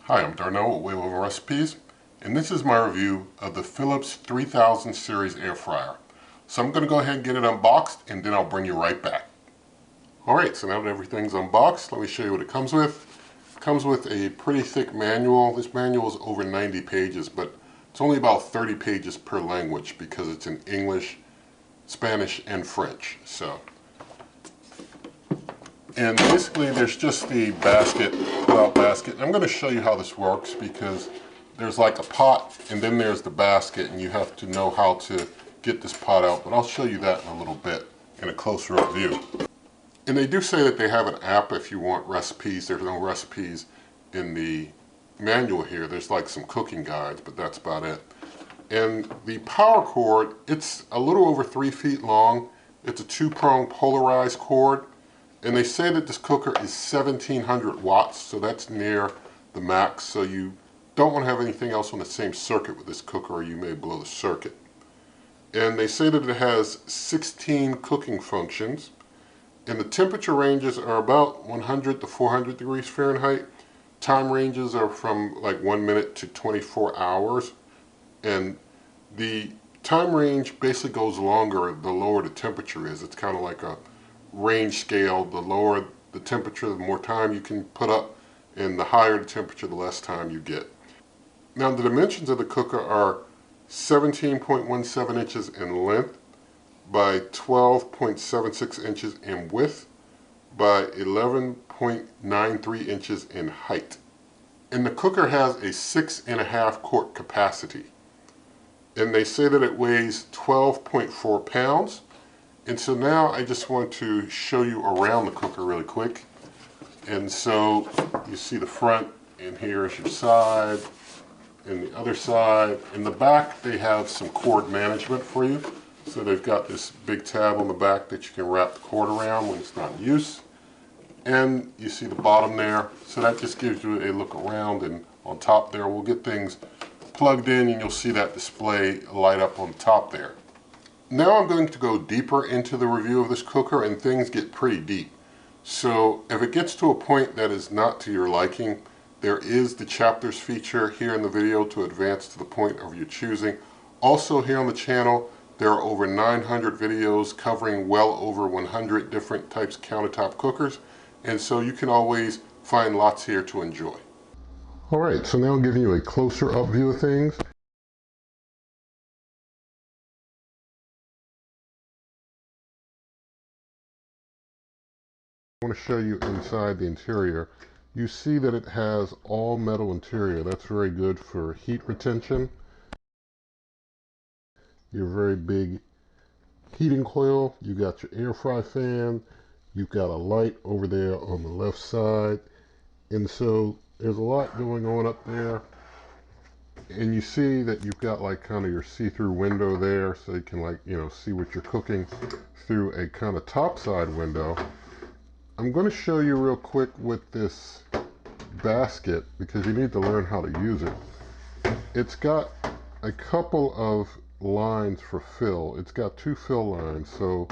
Hi, I'm Darnell with Way Over Recipes, and this is my review of the Philips 3000 Series Air Fryer. So I'm going to go ahead and get it unboxed, and then I'll bring you right back. Alright, so now that everything's unboxed, let me show you what it comes with. It comes with a pretty thick manual. This manual is over 90 pages, but it's only about 30 pages per language because it's in English, Spanish, and French. And basically there's just the basket, pull-out basket. I'm going to show you how this works because there's like a pot and then there's the basket, and you have to know how to get this pot out, but I'll show you that in a little bit in a closer up view. And they do say that they have an app if you want recipes. There's no recipes in the manual here. There's like some cooking guides, but that's about it. And the power cord, it's a little over 3 feet long. It's a 2-prong polarized cord. And they say that this cooker is 1700 watts, so that's near the max. So you don't want to have anything else on the same circuit with this cooker, or you may blow the circuit. And they say that it has 16 cooking functions. And the temperature ranges are about 100 to 400 degrees Fahrenheit. Time ranges are from like 1 minute to 24 hours. And the time range basically goes longer the lower the temperature is. It's kind of like a range scale. The lower the temperature, the more time you can put up, and the higher the temperature, the less time you get. Now the dimensions of the cooker are 17.17 inches in length by 12.76 inches in width by 11.93 inches in height. And the cooker has a 6.5 quart capacity. And they say that it weighs 12.4 pounds. And so now I just want to show you around the cooker really quick. And so you see the front, and here is your side, and the other side. In the back they have some cord management for you. So they've got this big tab on the back that you can wrap the cord around when it's not in use. And you see the bottom there. So that just gives you a look around, and on top there we'll get things plugged in, and you'll see that display light up on the top there. Now I'm going to go deeper into the review of this cooker, and things get pretty deep. So if it gets to a point that is not to your liking, there is the chapters feature here in the video to advance to the point of your choosing. Also here on the channel, there are over 900 videos covering well over 100 different types of countertop cookers, and so you can always find lots here to enjoy. Alright, so now I'm giving you a closer up view of things. I want to show you inside the interior. You see that it has all metal interior. That's very good for heat retention. Your very big heating coil. You got your air fry fan. You've got a light over there on the left side. And so there's a lot going on up there. And you see that you've got like kind of your see-through window there, so you can see what you're cooking through a kind of top side window. I'm going to show you real quick with this basket because you need to learn how to use it. It's got a couple of lines for fill. It's got 2 fill lines, so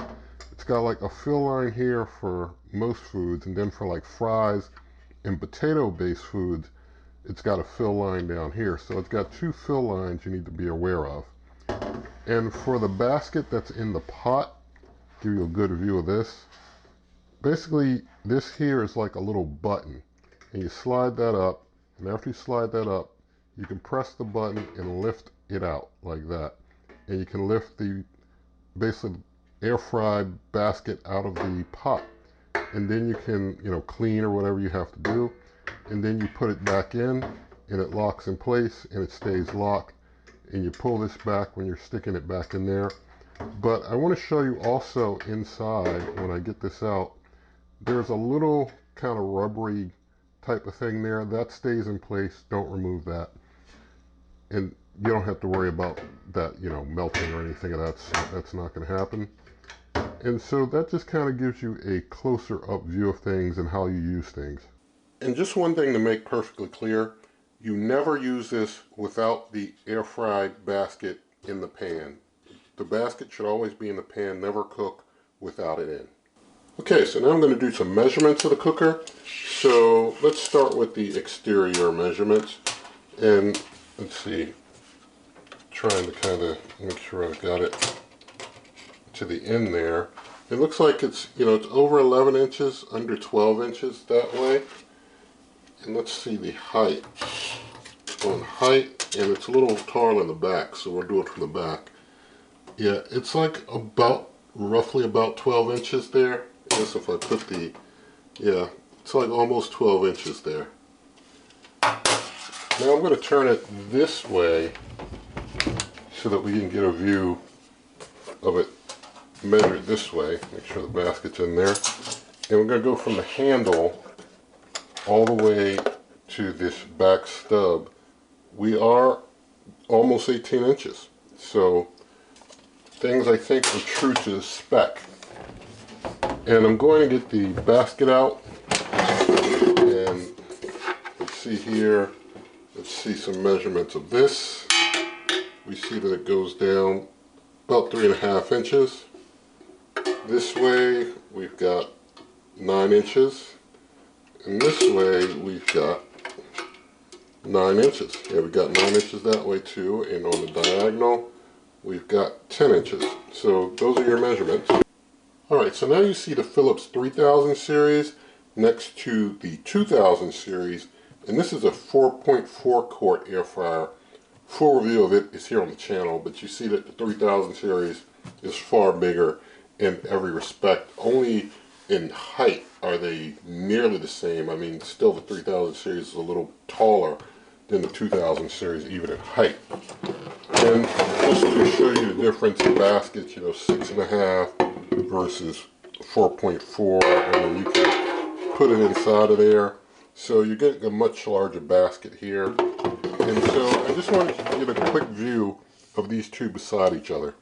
it's got like a fill line here for most foods, and then for like fries and potato based foods it's got a fill line down here. So it's got 2 fill lines you need to be aware of. And for the basket that's in the pot, give you a good view of this. Basically, this here is like a little button, and you slide that up, and after you slide that up, you can press the button and lift it out like that. And you can lift the basically air fry basket out of the pot, and then you can clean or whatever you have to do, and then you put it back in, and it locks in place, and it stays locked, and you pull this back when you're sticking it back in there. But I want to show you also inside, when I get this out, there's a little kind of rubbery type of thing there that stays in place. Don't remove that, and you don't have to worry about that melting or anything of that. That's not going to happen. And so that just kind of gives you a closer up view of things and how you use things. And just one thing to make perfectly clear, you never use this without the air fried basket in the pan. The basket should always be in the pan, never cook without it in. Okay, so now I'm going to do some measurements of the cooker. So let's start with the exterior measurements. And let's see, trying to kind of make sure I've got it to the end there. It looks like it's, it's over 11 inches, under 12 inches that way. And let's see the height. On height, and it's a little taller in the back, so we'll do it from the back. Yeah, it's like roughly about 12 inches there. I guess if I put yeah, it's like almost 12 inches there. Now I'm going to turn it this way so that we can get a view of it measured this way. Make sure the basket's in there. And we're going to go from the handle all the way to this back stub. We are almost 18 inches. So things I think are true to the spec. And I'm going to get the basket out. And let's see here. Let's see some measurements of this. We see that it goes down about 3.5 inches. This way we've got 9 inches. And this way we've got 9 inches. Yeah, we've got 9 inches that way too. And on the diagonal we've got 10 inches. So those are your measurements. Alright, so now you see the Philips 3000 series next to the 2000 series. And this is a 4.4 quart air fryer. Full review of it is here on the channel, but you see that the 3000 series is far bigger in every respect. Only in height are they nearly the same. I mean, still the 3000 series is a little taller than the 2000 series, even in height. And just to show you the difference in baskets, 6.5 versus 4.4, and then you can put it inside of there. So you're getting a much larger basket here. And so I just wanted to give a quick view of these two beside each other.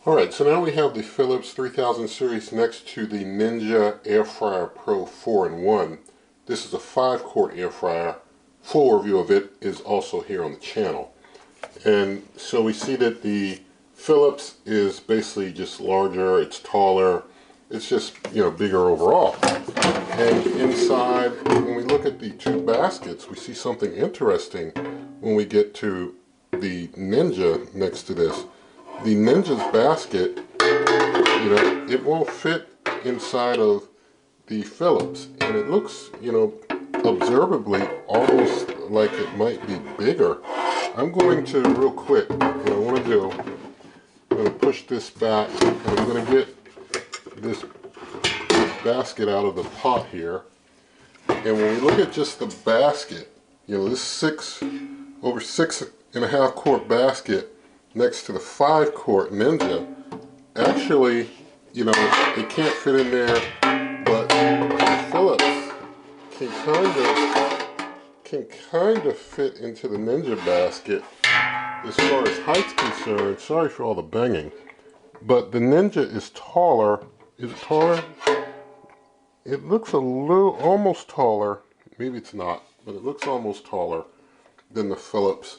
Alright, so now we have the Philips 3000 series next to the Ninja Airfryer Pro 4-in-1. This is a 5-quart air fryer. Full review of it is also here on the channel. And so we see that the Philips is basically just larger, it's taller, it's just, bigger overall. And inside, when we look at the two baskets, we see something interesting when we get to the Ninja next to this. The Ninja's basket, it won't fit inside of the Philips. And it looks, observably almost like it might be bigger. I'm going to, real quick, what I want to do, I'm going to push this back, and I'm going to get this basket out of the pot here. And when we look at just the basket, this over 6.5 quart basket next to the 5-quart Ninja, actually, it can't fit in there, but the Philips can kind of fit into the Ninja basket as far as height's concerned. Sorry for all the banging, but the Ninja is taller. Is it taller? It looks almost taller. Maybe it's not, but it looks almost taller than the Philips.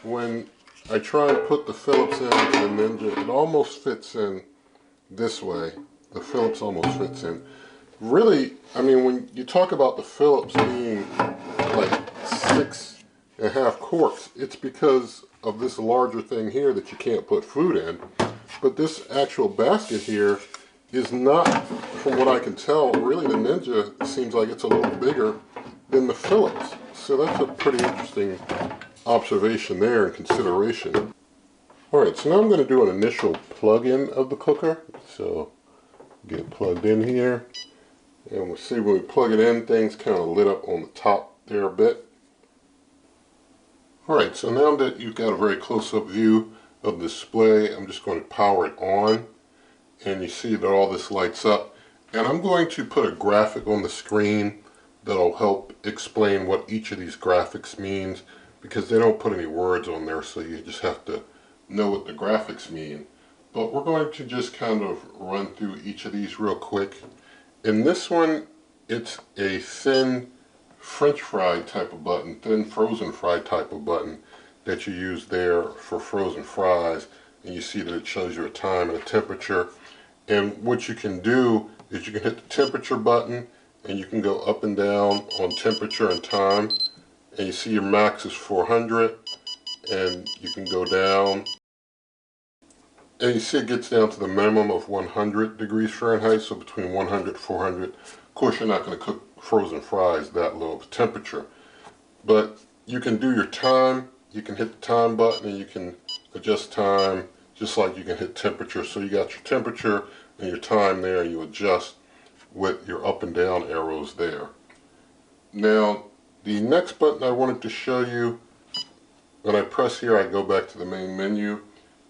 When I try and put the Philips into the Ninja, it almost fits in this way. The Philips almost fits in. Really, I mean, when you talk about the Philips being like 6.5 quarts, it's because of this larger thing here that you can't put food in. But this actual basket here is not, from what I can tell, really the Ninja seems like it's a little bigger than the Philips. So that's a pretty interesting observation there and consideration. Alright, so now I'm going to do an initial plug-in of the cooker. So get it plugged in here. And we'll see when we plug it in, things kind of lit up on the top there a bit. Alright, so now that you've got a very close-up view of the display, I'm just going to power it on. And you see that all this lights up. And I'm going to put a graphic on the screen that'll help explain what each of these graphics means, because they don't put any words on there, so you just have to know what the graphics mean. But we're going to just kind of run through each of these real quick. In this one, it's a thin French fry type of button, thin frozen fry type of button that you use there for frozen fries. And you see that it shows you a time and a temperature. And what you can do is you can hit the temperature button and you can go up and down on temperature and time. And you see your max is 400, and you can go down. And you see it gets down to the minimum of 100 degrees Fahrenheit, so between 100 and 400. Of course, you're not going to cook frozen fries that low of temperature. But you can do your time. You can hit the time button and you can adjust time just like you can hit temperature. So you got your temperature and your time there, and you adjust with your up and down arrows there. Now, the next button I wanted to show you, when I press here, I go back to the main menu.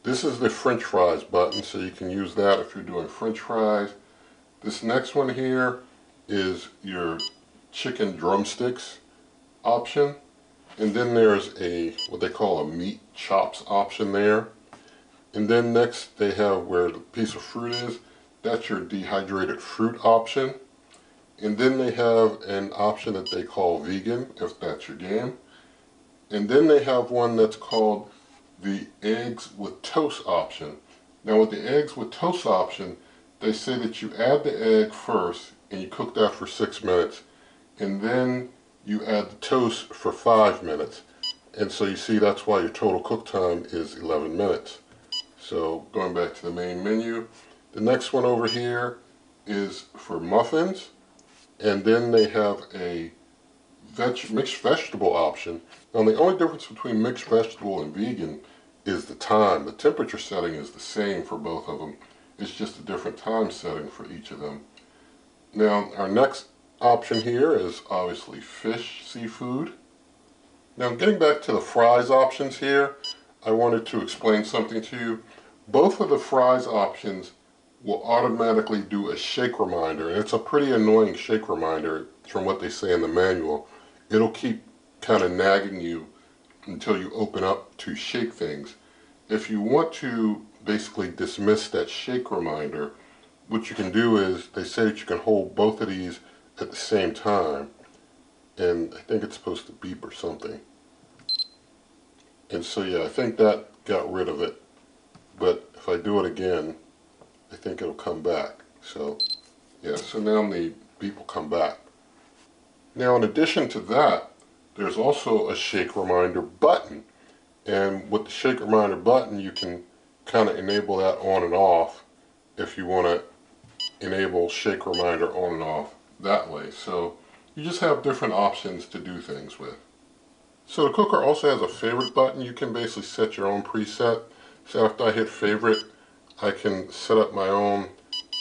This is the French fries button, so you can use that if you're doing French fries. This next one here is your chicken drumsticks option. And then there's a, what they call a meat chops option there. And then next they have where the piece of fruit is. That's your dehydrated fruit option. And then they have an option that they call vegan, if that's your game. And then they have one that's called the eggs with toast option. Now with the eggs with toast option, they say that you add the egg first and you cook that for 6 minutes. And then you add the toast for 5 minutes. And so you see that's why your total cook time is 11 minutes. So going back to the main menu, the next one over here is for muffins. And then they have a mixed vegetable option. Now the only difference between mixed vegetable and vegan is the time. The temperature setting is the same for both of them. It's just a different time setting for each of them. Now our next option here is obviously fish, seafood. Now getting back to the fries options here, I wanted to explain something to you. Both of the fries options will automatically do a shake reminder, and it's a pretty annoying shake reminder from what they say in the manual. It'll keep kind of nagging you until you open up to shake things. If you want to basically dismiss that shake reminder, what you can do is, they say that you can hold both of these at the same time, and I think it's supposed to beep or something. And so yeah, I think that got rid of it, but if I do it again, I think it'll come back. So yeah, so now the beep will come back. Now in addition to that, there's also a shake reminder button. And with the shake reminder button, you can kind of enable that on and off if you want to enable shake reminder on and off that way. So you just have different options to do things with. So the cooker also has a favorite button. You can basically set your own preset. So after I hit favorite, I can set up my own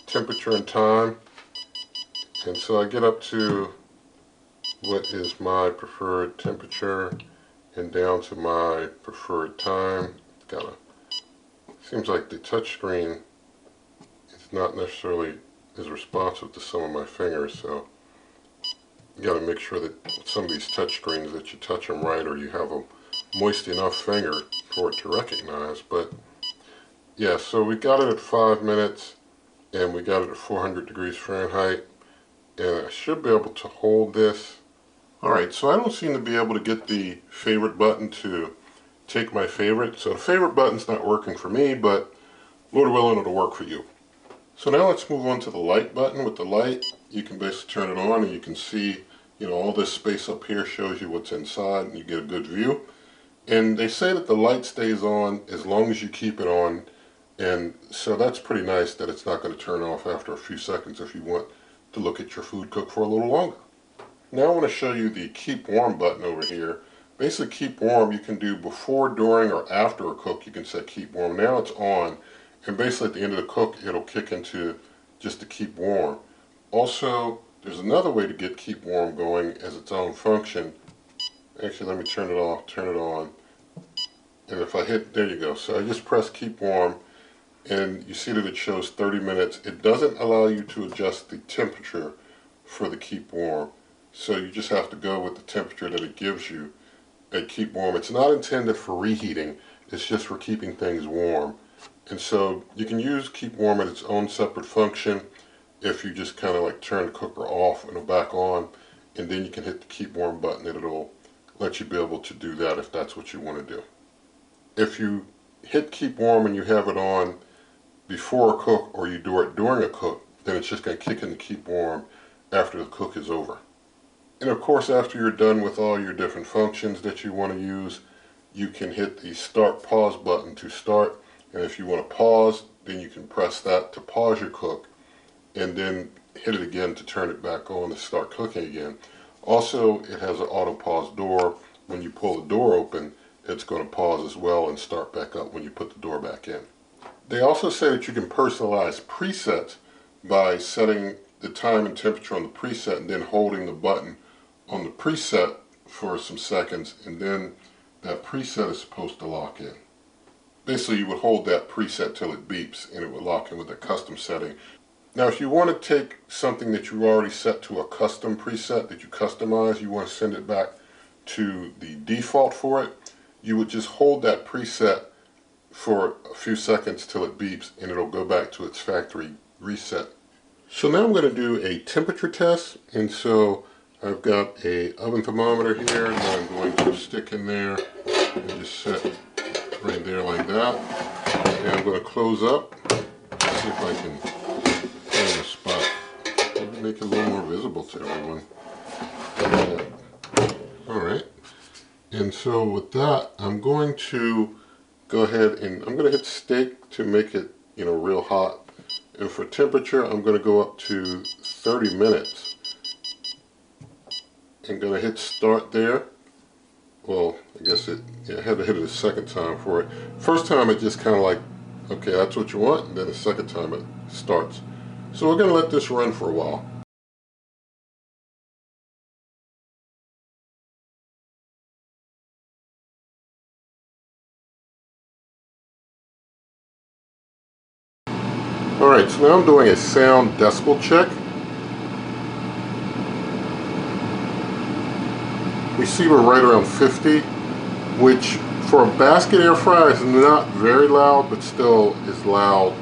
temperature and time. And so I get up to what is my preferred temperature and down to my preferred time. Seems like the touch screen is not necessarily as responsive to some of my fingers, so you got to make sure that some of these touch screens that you touch them right, or you have a moist enough finger for it to recognize. But yeah, so we got it at 5 minutes and we got it at 400 degrees Fahrenheit, and I should be able to hold this. Alright, so I don't seem to be able to get the favorite button to take my favorite. So the favorite button's not working for me, but Lord willing, it'll work for you. So now let's move on to the light button. With the light, you can basically turn it on and you can see, all this space up here shows you what's inside and you get a good view. And they say that the light stays on as long as you keep it on. And so that's pretty nice that it's not going to turn off after a few seconds if you want to look at your food cook for a little longer. Now I want to show you the keep warm button over here. Basically keep warm you can do before, during, or after a cook. You can set keep warm. Now it's on, and basically at the end of the cook it'll kick into just to keep warm. Also, there's another way to get keep warm going as its own function. Actually, let me turn it off, turn it on. And if I hit, there you go. So I just press keep warm, and you see that it shows 30 minutes. It doesn't allow you to adjust the temperature for the keep warm. So you just have to go with the temperature that it gives you at keep warm. It's not intended for reheating, it's just for keeping things warm. And so you can use keep warm at its own separate function if you just kind of like turn the cooker off and back on, and then you can hit the keep warm button and it'll let you be able to do that if that's what you want to do. If you hit keep warm and you have it on before a cook, or you do it during a cook, then it's just going to kick in to keep warm after the cook is over. And of course, after you're done with all your different functions that you want to use, you can hit the start pause button to start. And if you want to pause, then you can press that to pause your cook, and then hit it again to turn it back on to start cooking again. Also, it has an auto pause door. When you pull the door open, it's going to pause as well and start back up when you put the door back in. They also say that you can personalize presets by setting the time and temperature on the preset and then holding the button on the preset for some seconds, and then that preset is supposed to lock in. Basically, you would hold that preset till it beeps and it would lock in with a custom setting. Now, if you want to take something that you already set to a custom preset that you customize, you want to send it back to the default for it, you would just hold that preset for a few seconds till it beeps and it'll go back to its factory reset. So now I'm going to do a temperature test, and so I've got a oven thermometer here that I'm going to stick in there and just set right there like that. And I'm going to close up, see if I can find a spot. Maybe make it a little more visible to everyone. Alright, and so with that, I'm going to go ahead and I'm going to hit steak to make it, real hot. And for temperature, I'm going to go up to 30 minutes. I'm going to hit start there. Well, I guess I had to hit it a second time for it. First time it just kind of like, okay, that's what you want, and then the second time it starts. So we're going to let this run for a while. Alright, so now I'm doing a sound decibel check. We see we're right around 50, which for a basket air fryer is not very loud, but still is loud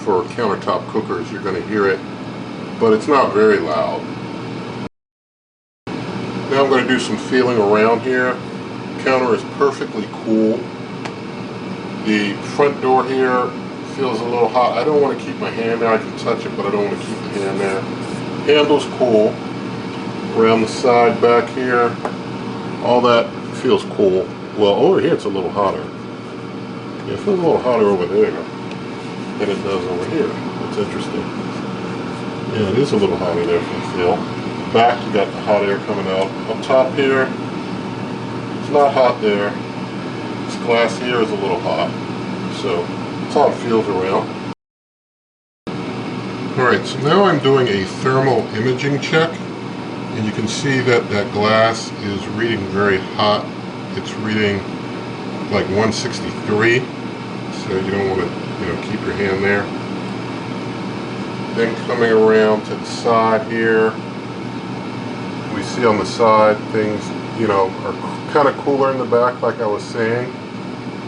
for countertop cookers. You're going to hear it, but it's not very loud. Now I'm going to do some feeling around here. The counter is perfectly cool. The front door here feels a little hot. I don't want to keep my hand there. I can touch it, but I don't want to keep the hand there. Handle's cool. Around the side back here, all that feels cool. Well, over here it's a little hotter. Yeah, it feels a little hotter over there than it does over here. That's interesting. Yeah, it is a little hotter there from the feel. Back, you got the hot air coming out. Up top here, it's not hot there. This glass here is a little hot. So that's how it feels around. Alright, so now I'm doing a thermal imaging check. And you can see that that glass is reading very hot. It's reading like 163. So you don't want to, keep your hand there. Then coming around to the side here, we see on the side things, are kind of cooler in the back, like I was saying.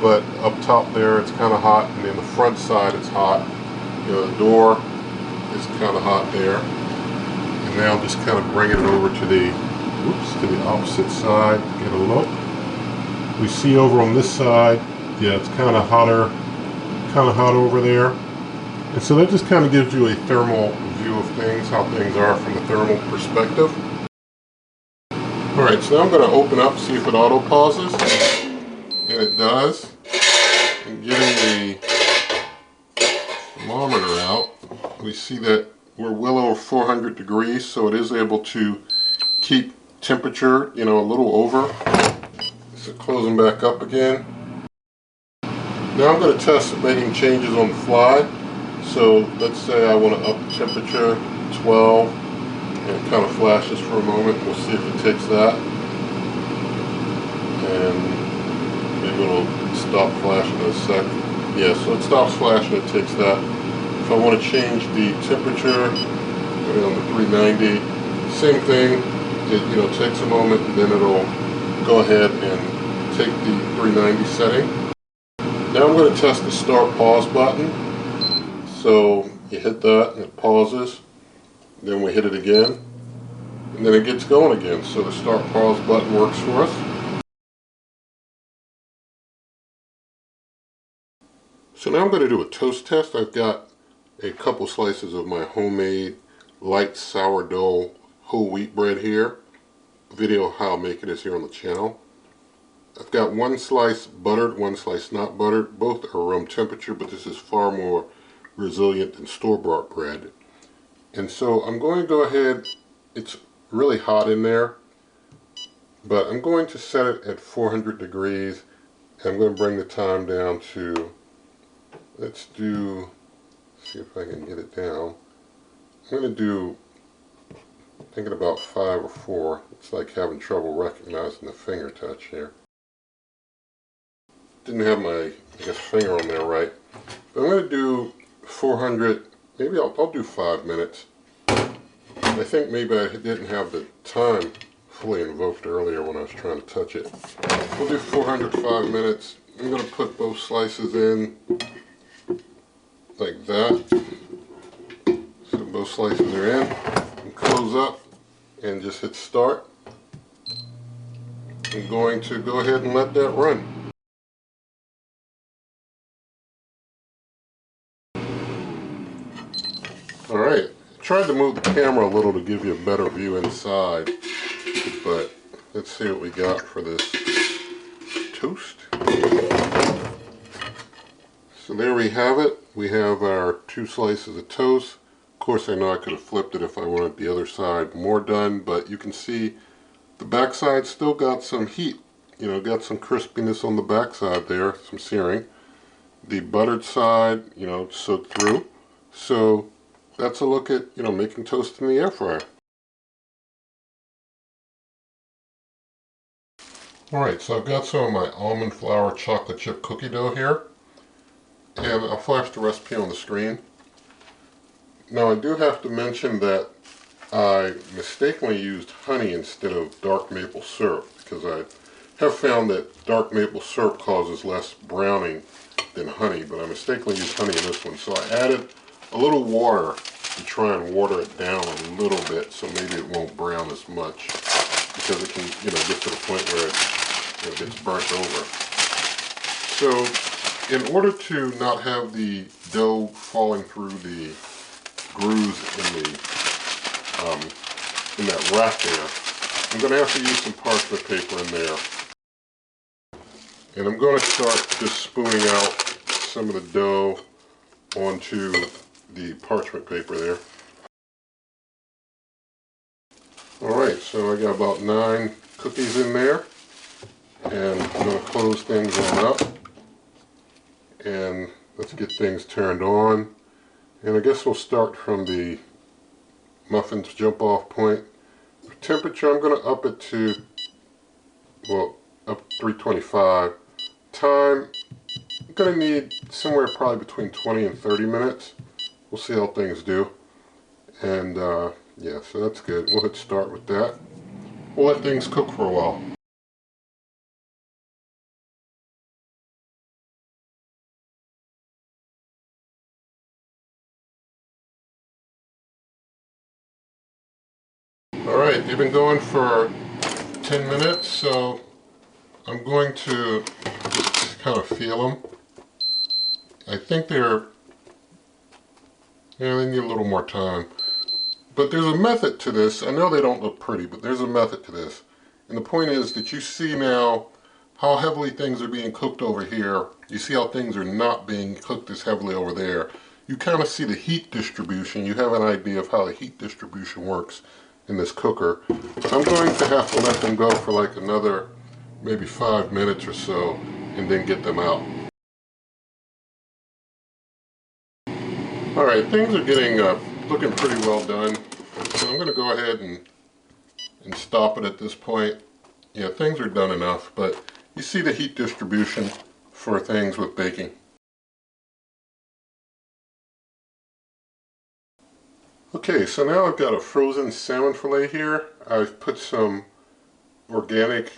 But up top there, it's kind of hot, and in the front side, it's hot. The door is kind of hot there. And now just kind of bringing it over to the opposite side to get a look. We see over on this side, yeah, it's kind of hot over there. And so that just kind of gives you a thermal view of things, how things are from a thermal perspective. Alright, so now I'm going to open up, see if it auto pauses. And it does. And getting the thermometer out, we see that we're well over 400 degrees, so it is able to keep temperature, a little over. So closing back up again. Now I'm going to test making changes on the fly. So let's say I want to up the temperature to 12, and it kind of flashes for a moment. We'll see if it takes that. And maybe it'll stop flashing in a sec. Yeah, so it stops flashing, it takes that. If I want to change the temperature, put it on the 390, same thing. It takes a moment, and then it'll go ahead and take the 390 setting. Now I'm going to test the start pause button. So you hit that and it pauses. Then we hit it again, and then it gets going again. So the start pause button works for us. So now I'm going to do a toast test. I've got a couple slices of my homemade light sourdough whole wheat bread here. Video of how I make it is here on the channel. I've got one slice buttered, one slice not buttered. Both are room temperature, but this is far more resilient than store-bought bread. And so I'm going to go ahead, it's really hot in there, but I'm going to set it at 400 degrees. And I'm going to bring the time down to, see if I can get it down. I'm going to do, thinking about 5 or 4. It's like having trouble recognizing the finger touch here. Didn't have my, finger on there right. But I'm going to do 400, maybe I'll do 5 minutes. I think maybe I didn't have the time fully invoked earlier when I was trying to touch it. We'll do 405 minutes. I'm going to put both slices in like that. So both slices are in. And close up and just hit start. I'm going to go ahead and let that run. Alright, tried to move the camera a little to give you a better view inside, but let's see what we got for this toast. So there we have it. We have our 2 slices of toast. Of course, I know I could have flipped it if I wanted the other side more done, but you can see the back side still got some heat. You know, got some crispiness on the back side there, some searing. The buttered side, you know, soaked through. So that's a look at, you know, making toast in the air fryer. Alright, so I've got some of my almond flour chocolate chip cookie dough here. And I'll flash the recipe on the screen. Now I do have to mention that I mistakenly used honey instead of dark maple syrup, because I have found that dark maple syrup causes less browning than honey, but I mistakenly used honey in this one. So I added a little water to try and water it down a little bit, so maybe it won't brown as much, because it can, you know, get to the point where it gets burnt over. So in order to not have the dough falling through the grooves in that rack there, I'm going to have to use some parchment paper in there. And I'm going to start just spooning out some of the dough onto the parchment paper there. Alright, so I got about 9 cookies in there, and I'm going to close things on up, and let's get things turned on. And I guess we'll start from the muffins jump off point. For temperature, I'm going to up it to, well, up to 325. Time, I'm going to need somewhere probably between 20 and 30 minutes. We'll see how things do. And yeah, so that's good. We'll hit start with that. We'll let things cook for a while. Alright, they've been going for 10 minutes, so I'm going to just kind of feel them. I think they need a little more time. But there's a method to this. I know they don't look pretty, but there's a method to this. And the point is that you see now how heavily things are being cooked over here. You see how things are not being cooked as heavily over there. You kind of see the heat distribution. You have an idea of how the heat distribution works in this cooker. I'm going to have to let them go for like another maybe 5 minutes or so and then get them out. Alright, things are getting looking pretty well done. So I'm going to go ahead and stop it at this point. Yeah, things are done enough, but you see the heat distribution for things with baking. Okay, so now I've got a frozen salmon fillet here. I've put some organic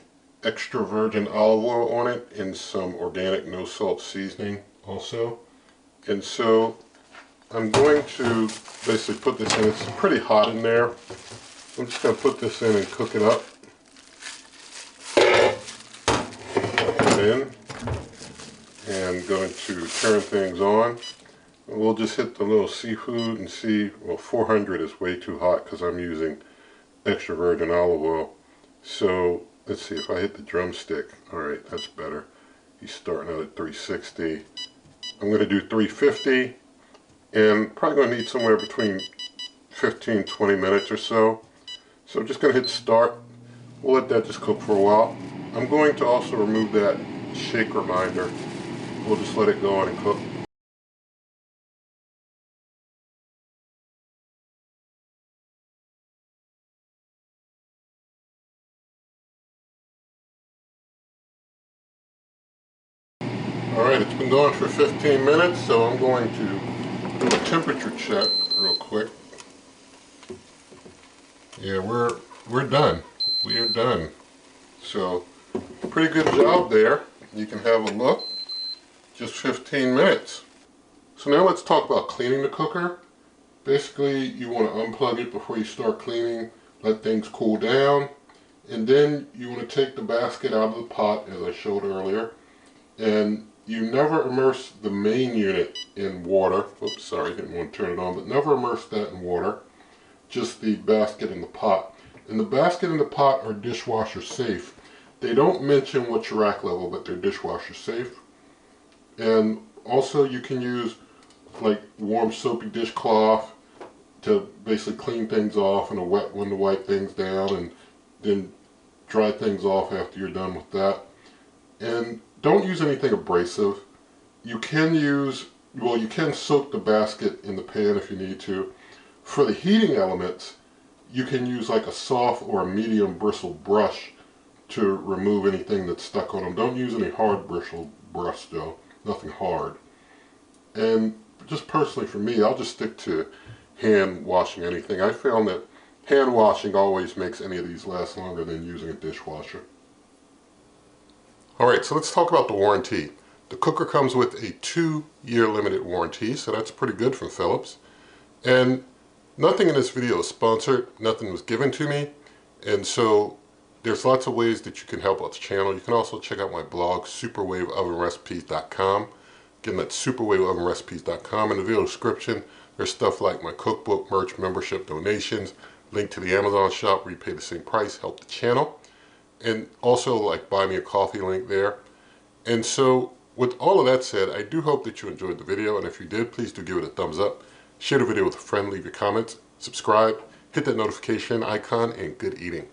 extra virgin olive oil on it and some organic no salt seasoning also. And so I'm going to basically put this in. It's pretty hot in there. I'm just going to put this in and cook it up. Put it in. And going to turn things on. We'll just hit the little seafood and see. Well, 400 is way too hot because I'm using extra virgin olive oil. So let's see if I hit the drumstick. Alright, that's better. He's starting out at 360. I'm going to do 350 and probably going to need somewhere between 15-20 minutes or so. So I'm just going to hit start. We'll let that just cook for a while. I'm going to also remove that shake reminder. We'll just let it go on and cook. Alright, it's been going for 15 minutes, so I'm going to do a temperature check real quick. Yeah, we're done. We are done. So, pretty good job there. You can have a look. Just 15 minutes. So now let's talk about cleaning the cooker. Basically, you want to unplug it before you start cleaning, let things cool down, and then you want to take the basket out of the pot, as I showed earlier, and you never immerse the main unit in water. Oops, sorry, didn't want to turn it on, but never immerse that in water. Just the basket and the pot. And the basket and the pot are dishwasher safe. They don't mention what's your rack level, but they're dishwasher safe. And also you can use like warm soapy dishcloth to basically clean things off, and a wet one to wipe things down, and then dry things off after you're done with that. And don't use anything abrasive. You can use, well, you can soak the basket in the pan if you need to. For the heating elements, you can use like a soft or a medium bristle brush to remove anything that's stuck on them. Don't use any hard bristle brush though, nothing hard. And just personally for me, I'll just stick to hand washing anything. I found that hand washing always makes any of these last longer than using a dishwasher. Alright, so let's talk about the warranty. The cooker comes with a 2-year limited warranty, so that's pretty good from Philips. And nothing in this video is sponsored, nothing was given to me, and so there's lots of ways that you can help out the channel. You can also check out my blog, superwaveovenrecipes.com. Again, that's superwaveovenrecipes.com. In the video description, there's stuff like my cookbook, merch, membership, donations, link to the Amazon shop where you pay the same price, help the channel, and also like buy me a coffee link there. And so with all of that said, I do hope that you enjoyed the video, and if you did, please do give it a thumbs up. Share the video with a friend, leave your comments, subscribe, hit that notification icon, and good eating.